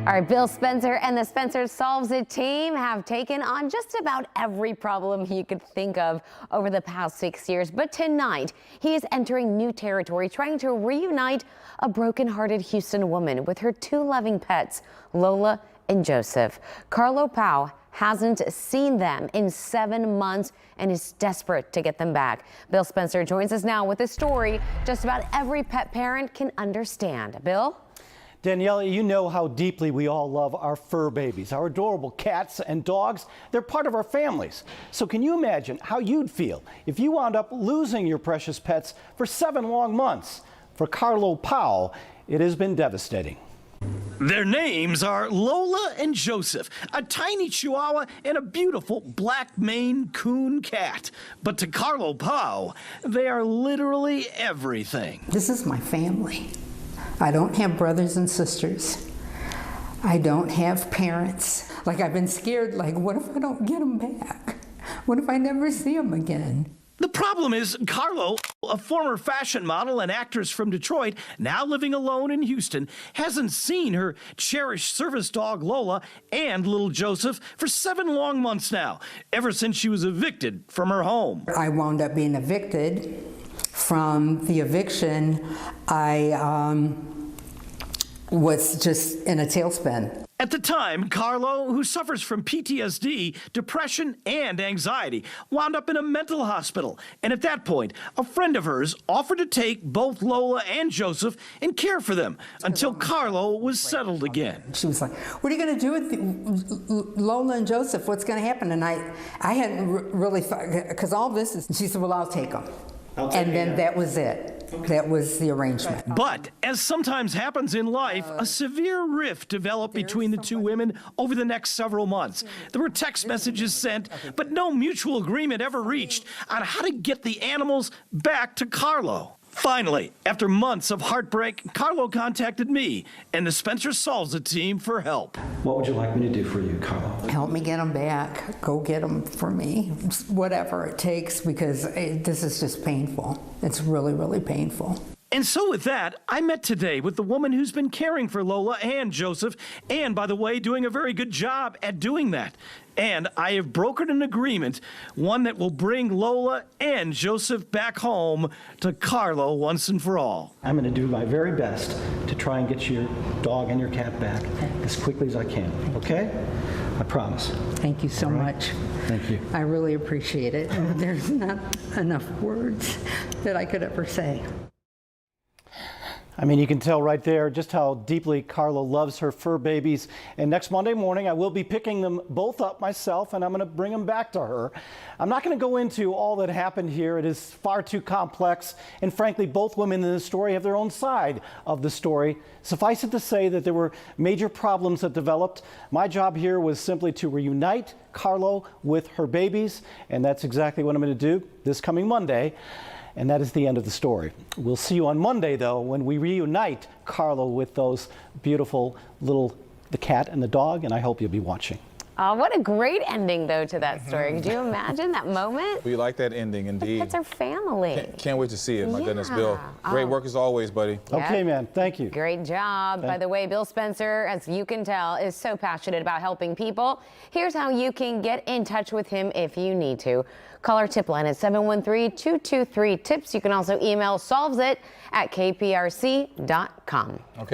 All right, Bill Spencer and the Spencer Solves It team have taken on just about every problem you could think of over the past 6 years. But tonight, he is entering new territory, trying to reunite a broken-hearted Houston woman with her two loving pets, Lola and Joseph. Carlo Powe hasn't seen them in 7 months and is desperate to get them back. Bill Spencer joins us now with a story just about every pet parent can understand. Bill? Daniela, you know how deeply we all love our fur babies, our adorable cats and dogs. They're part of our families. So can you imagine how you'd feel if you wound up losing your precious pets for 7 long months? For Carlo Powe, it has been devastating. Their names are Lola and Joseph, a tiny chihuahua and a beautiful black Maine coon cat. But to Carlo Powe, they are literally everything. This is my family. I don't have brothers and sisters. I don't have parents. Like, I've been scared, like, what if I don't get them back? What if I never see them again? The problem is Carlo, a former fashion model and actress from Detroit, now living alone in Houston, hasn't seen her cherished service dog Lola and little Joseph for 7 long months now, ever since she was evicted from her home. I wound up being evicted. From the eviction, I was just in a tailspin. At the time, Carlo, who suffers from PTSD, depression, and anxiety, wound up in a mental hospital. And at that point, a friend of hers offered to take both Lola and Joseph and care for them until Carlo was settled again. She was like, what are you going to do with Lola and Joseph? What's going to happen? And I hadn't really thought, because all this is, she said, well, I'll take them. And then that was it. Okay. That was the arrangement. But, as sometimes happens in life, a severe rift developed between the two women over the next several months. There were text messages sent, but no mutual agreement ever reached on how to get the animals back to Carlo. Finally, after months of heartbreak, Carlo contacted me and the Spencer Solves It team for help. What would you like me to do for you, Carlo? Help me get them back. Go get them for me. Whatever it takes, because this is just painful. It's really, really painful. And so with that, I met today with the woman who's been caring for Lola and Joseph, and by the way, doing a very good job at doing that. And I have brokered an agreement, one that will bring Lola and Joseph back home to Carlo once and for all. I'm going to do my very best to try and get your dog and your cat back as quickly as I can, okay? I promise. Thank you so much. Thank you. I really appreciate it. There's not enough words that I could ever say. I mean, you can tell right there just how deeply Carlo loves her fur babies. And next Monday morning, I will be picking them both up myself, and I'm going to bring them back to her. I'm not going to go into all that happened here. It is far too complex. And frankly, both women in this story have their own side of the story. Suffice it to say that there were major problems that developed. My job here was simply to reunite Carlo with her babies, and that's exactly what I'm going to do this coming Monday. And that is the end of the story. We'll see you on Monday, though, when we reunite Carlo with those beautiful the cat and the dog, and I hope you'll be watching. Oh, what a great ending, though, to that story. Could you imagine that moment? We like that ending, indeed. The pets are family. Can't wait to see it. My goodness, Bill. Great work as always, buddy. Yep. Okay, man. Thank you. Great job. By the way, Bill Spencer, as you can tell, is so passionate about helping people. Here's how you can get in touch with him if you need to. Call our tip line at 713-223-TIPS. You can also email solvesit@kprc.com. Okay.